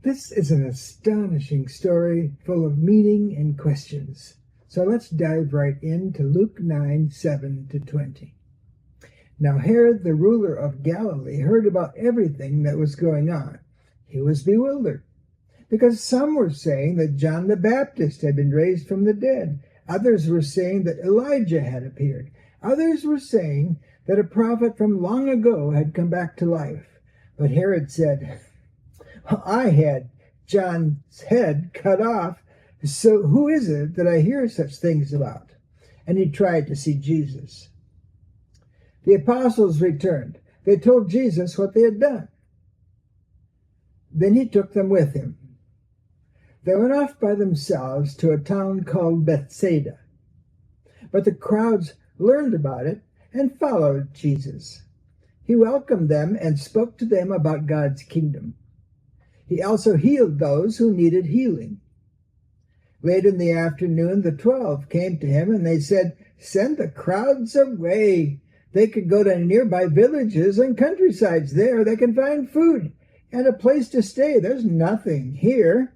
This is an astonishing story full of meaning and questions. So let's dive right into Luke 9:7-20. Now Herod, the ruler of Galilee, heard about everything that was going on. He was bewildered, because some were saying that John the Baptist had been raised from the dead. Others were saying that Elijah had appeared. Others were saying that a prophet from long ago had come back to life. But Herod said, I had John's head cut off, so who is it that I hear such things about? And he tried to see Jesus. The apostles returned. They told Jesus what they had done. Then he took them with him. They went off by themselves to a town called Bethsaida. But the crowds learned about it and followed Jesus. He welcomed them and spoke to them about God's kingdom. He also healed those who needed healing. Late in the afternoon, the 12 came to him, and they said, Send the crowds away. They could go to nearby villages and countrysides. There they can find food and a place to stay. There's nothing here.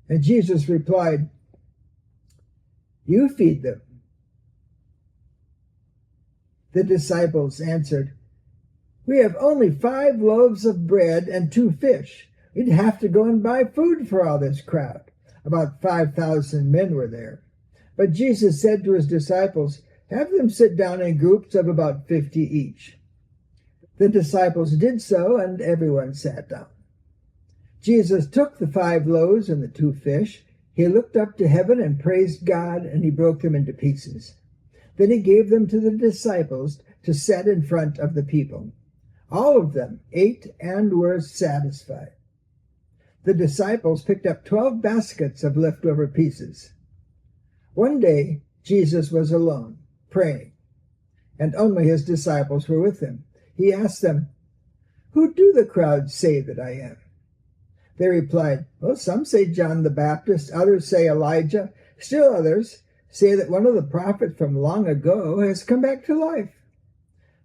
And Jesus replied, You feed them. The disciples answered, We have only 5 loaves of bread and 2 fish. We'd have to go and buy food for all this crowd. About 5,000 men were there. But Jesus said to his disciples, Have them sit down in groups of about 50 each. The disciples did so, and everyone sat down. Jesus took the 5 loaves and the 2 fish. He looked up to heaven and praised God, and he broke them into pieces. Then he gave them to the disciples to set in front of the people. All of them ate and were satisfied. The disciples picked up 12 baskets of leftover pieces. One day, Jesus was alone, praying, and only his disciples were with him. He asked them, Who do the crowds say that I am? They replied, Well, some say John the Baptist, others say Elijah, still others say that one of the prophets from long ago has come back to life.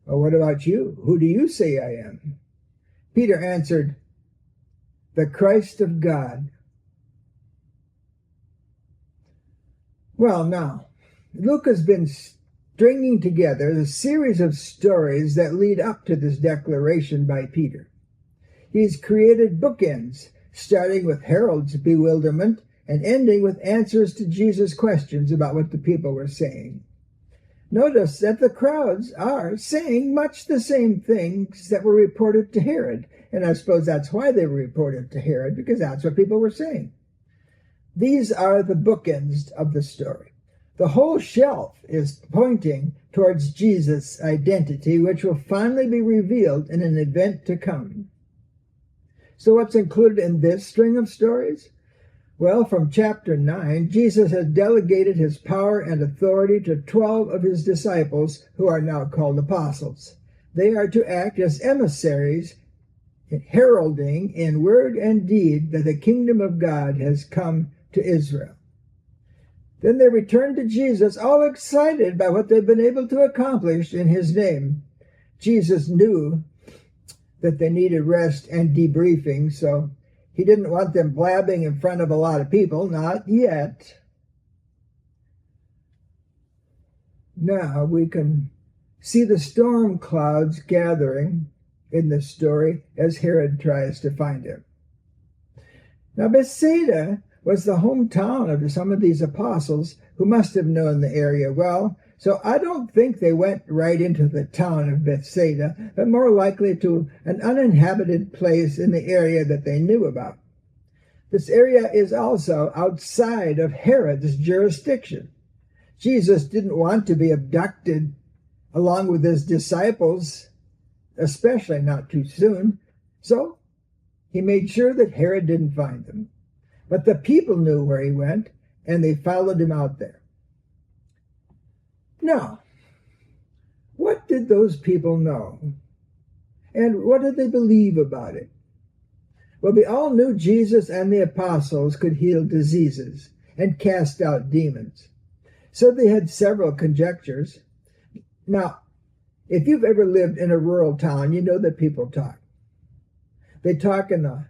Well, what about you? Who do you say I am? Peter answered, The Christ of God. Well, now, Luke has been stringing together the series of stories that lead up to this declaration by Peter. He's created bookends, starting with Herod's bewilderment and ending with answers to Jesus' questions about what the people were saying. Notice that the crowds are saying much the same things that were reported to Herod, and I suppose that's why they were reported to Herod, because that's what people were saying. These are the bookends of the story. The whole shelf is pointing towards Jesus' identity, which will finally be revealed in an event to come. So what's included in this string of stories? Well, from chapter 9, Jesus has delegated his power and authority to 12 of his disciples, who are now called apostles. They are to act as emissaries, heralding in word and deed that the kingdom of God has come to Israel. Then they return to Jesus, all excited by what they've been able to accomplish in his name. Jesus knew that they needed rest and debriefing, so he didn't want them blabbing in front of a lot of people, not yet. Now we can see the storm clouds gathering in this story as Herod tries to find him. Now Bethsaida was the hometown of some of these apostles who must have known the area well, so I don't think they went right into the town of Bethsaida, but more likely to an uninhabited place in the area that they knew about. This area is also outside of Herod's jurisdiction. Jesus didn't want to be abducted along with his disciples, especially not too soon, so he made sure that Herod didn't find them. But the people knew where he went, and they followed him out there. Now, what did those people know? And what did they believe about it? Well, they all knew Jesus and the apostles could heal diseases and cast out demons. So they had several conjectures. Now, if you've ever lived in a rural town, you know that people talk. They talk in the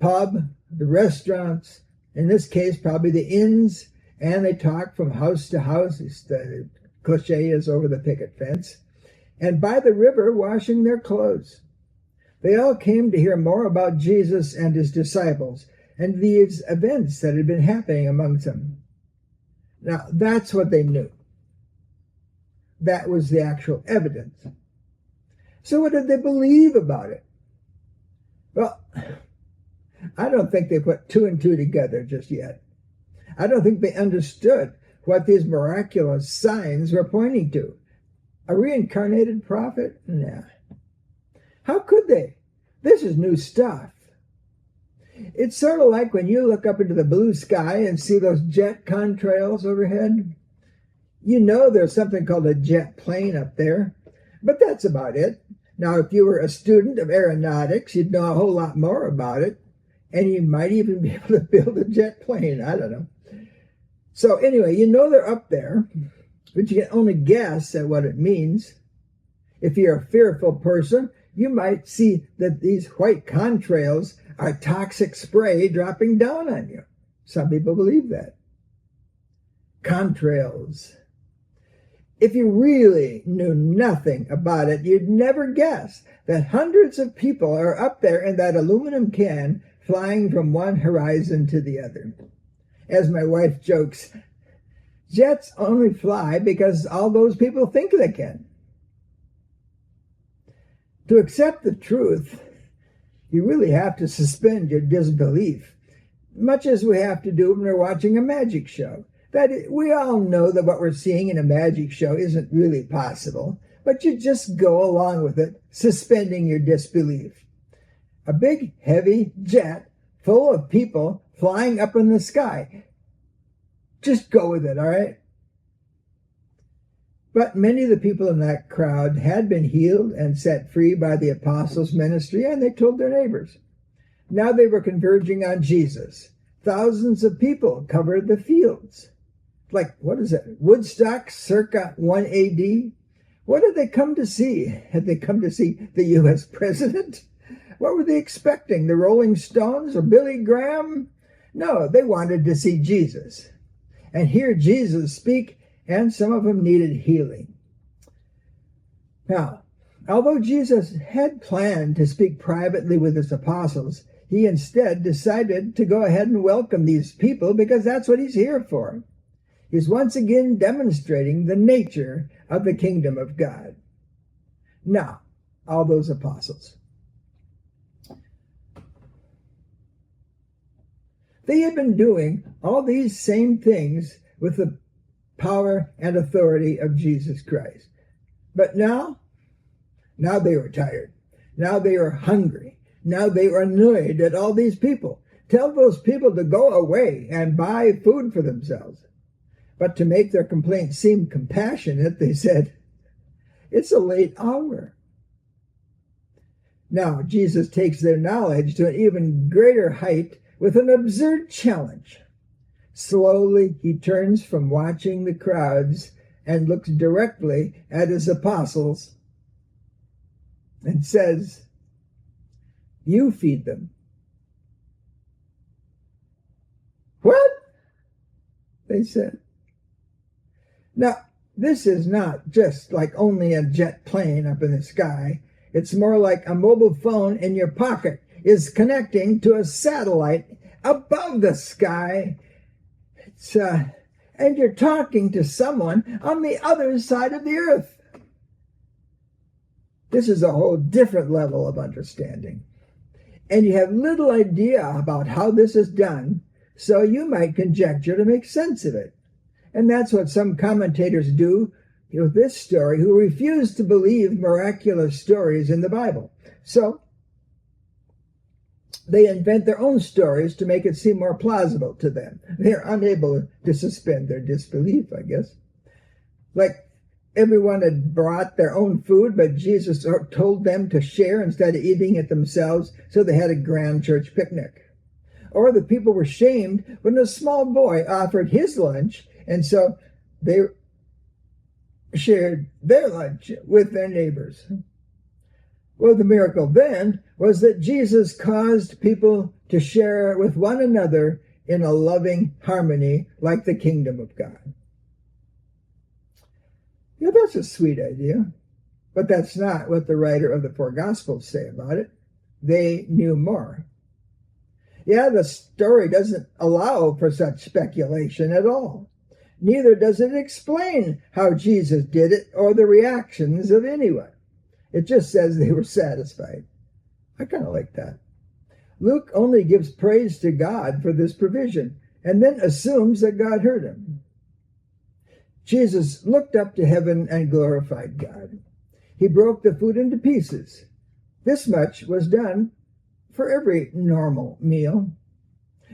pub, the restaurants, in this case probably the inns, and they talk from house to house. The cliche is over the picket fence, and by the river washing their clothes. They all came to hear more about Jesus and his disciples and these events that had been happening amongst them. Now, that's what they knew. That was the actual evidence. So what did they believe about it? Well, I don't think they put two and two together just yet. I don't think they understood what these miraculous signs were pointing to. A reincarnated prophet? Nah. How could they? This is new stuff. It's sort of like when you look up into the blue sky and see those jet contrails overhead. You know there's something called a jet plane up there, but that's about it. Now, if you were a student of aeronautics, you'd know a whole lot more about it, and you might even be able to build a jet plane. I don't know. So anyway, you know they're up there, but you can only guess at what it means. If you're a fearful person, you might see that these white contrails are toxic spray dropping down on you. Some people believe that. Contrails. If you really knew nothing about it, you'd never guess that hundreds of people are up there in that aluminum can flying from one horizon to the other. As my wife jokes, jets only fly because all those people think they can. To accept the truth, you really have to suspend your disbelief, much as we have to do when we're watching a magic show. We all know that what we're seeing in a magic show isn't really possible, but you just go along with it, suspending your disbelief. A big, heavy jet full of people flying up in the sky. Just go with it, all right? But many of the people in that crowd had been healed and set free by the apostles' ministry, and they told their neighbors. Now they were converging on Jesus. Thousands of people covered the fields. Like, what is it? Woodstock circa 1 AD? What did they come to see? Had they come to see the U.S. president? What were they expecting? The Rolling Stones or Billy Graham? No, they wanted to see Jesus and hear Jesus speak, and some of them needed healing. Now, although Jesus had planned to speak privately with his apostles, he instead decided to go ahead and welcome these people because that's what he's here for. He's once again demonstrating the nature of the kingdom of God. Now, all those apostles. They had been doing all these same things with the power and authority of Jesus Christ. But now they were tired. Now they were hungry. Now they were annoyed at all these people. Tell those people to go away and buy food for themselves. But to make their complaint seem compassionate, they said, "It's a late hour." Now, Jesus takes their knowledge to an even greater height with an absurd challenge. Slowly, he turns from watching the crowds and looks directly at his apostles and says, "You feed them." "What?" they said. Now, this is not just like only a jet plane up in the sky. It's more like a mobile phone in your pocket is connecting to a satellite above the sky. And you're talking to someone on the other side of the earth. This is a whole different level of understanding. And you have little idea about how this is done, so you might conjecture to make sense of it. And that's what some commentators do with this story, who refuse to believe miraculous stories in the Bible. So they invent their own stories to make it seem more plausible to them. They're unable to suspend their disbelief, I guess. Like everyone had brought their own food, but Jesus told them to share instead of eating it themselves, so they had a grand church picnic. Or the people were shamed when a small boy offered his lunch, and so they shared their lunch with their neighbors. Well, the miracle then was that Jesus caused people to share with one another in a loving harmony like the kingdom of God. Yeah, that's a sweet idea. But that's not what the writer of the four Gospels say about it. They knew more. Yeah, the story doesn't allow for such speculation at all. Neither does it explain how Jesus did it or the reactions of anyone. It just says they were satisfied. I kind of like that. Luke only gives praise to God for this provision and then assumes that God heard him. Jesus looked up to heaven and glorified God. He broke the food into pieces. This much was done for every normal meal.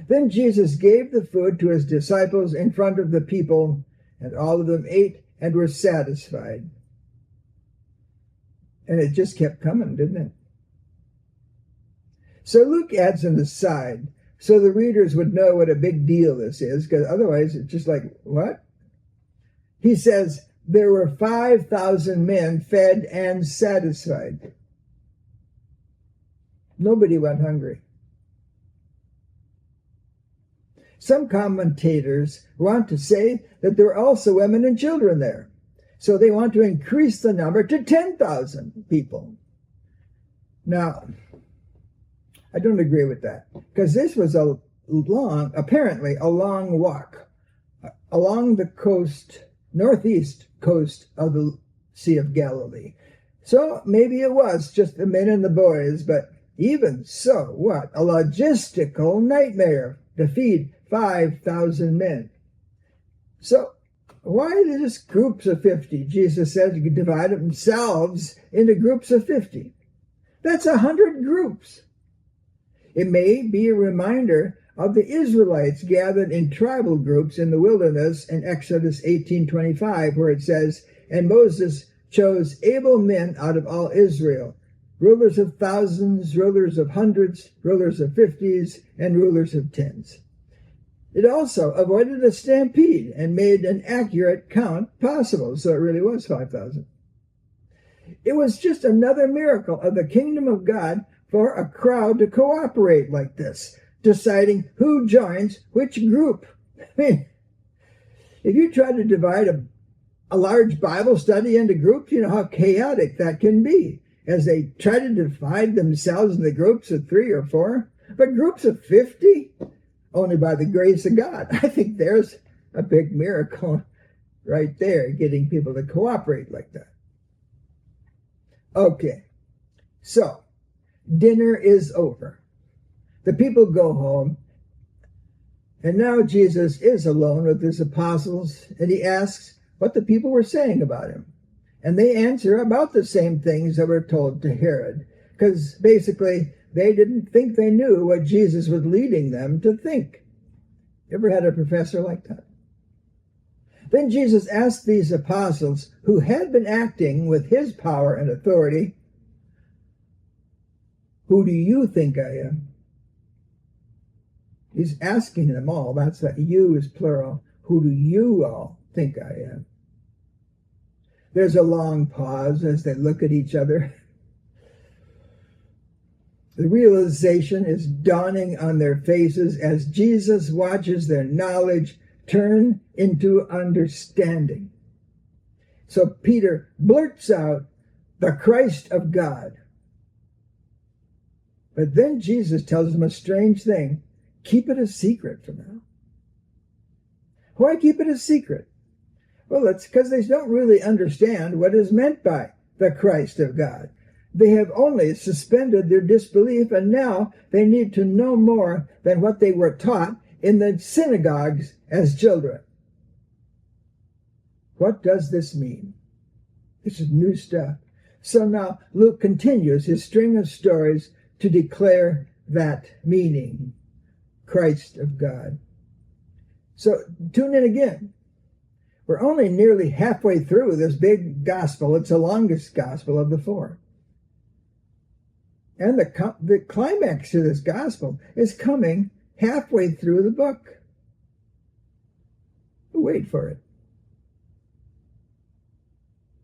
Then Jesus gave the food to his disciples in front of the people, and all of them ate and were satisfied. And it just kept coming, didn't it? So Luke adds an aside so the readers would know what a big deal this is, because otherwise it's just like, what? He says, there were 5,000 men fed and satisfied. Nobody went hungry. Some commentators want to say that there were also women and children there. So they want to increase the number to 10,000 people. Now, I don't agree with that, because this was apparently a long walk along the coast, northeast coast of the Sea of Galilee. So maybe it was just the men and the boys, but even so, what a logistical nightmare to feed 5,000 men. So why just groups of 50? Jesus said you could divide themselves into groups of 50. That's 100 groups. It may be a reminder of the Israelites gathered in tribal groups in the wilderness in Exodus 18:25, where it says, and Moses chose able men out of all Israel, rulers of thousands, rulers of hundreds, rulers of 50s, and rulers of 10s. It also avoided a stampede and made an accurate count possible, so it really was 5,000. It was just another miracle of the kingdom of God for a crowd to cooperate like this, deciding who joins which group. I mean, if you try to divide a large Bible study into groups, you know how chaotic that can be, as they try to divide themselves into groups of 3 or 4. But groups of 50, only by the grace of God. I think there's a big miracle right there, getting people to cooperate like that. Okay, so dinner is over. The people go home, and now Jesus is alone with his apostles, and he asks what the people were saying about him. And they answer about the same things that were told to Herod, because basically they didn't think they knew what Jesus was leading them to think. Ever had a professor like that? Then Jesus asked these apostles, who had been acting with his power and authority, who do you think I am? He's asking them all. That's that you is plural. Who do you all think I am? There's a long pause as they look at each other. The realization is dawning on their faces as Jesus watches their knowledge turn into understanding. So Peter blurts out, the Christ of God. But then Jesus tells them a strange thing. Keep it a secret for now. Why keep it a secret? Well, it's because they don't really understand what is meant by the Christ of God. They have only suspended their disbelief, and now they need to know more than what they were taught in the synagogues as children. What does this mean? This is new stuff. So now Luke continues his string of stories to declare that meaning, Christ of God. So tune in again. We're only nearly halfway through this big gospel. It's the longest gospel of the 4. And the climax of this gospel is coming halfway through the book. Wait for it.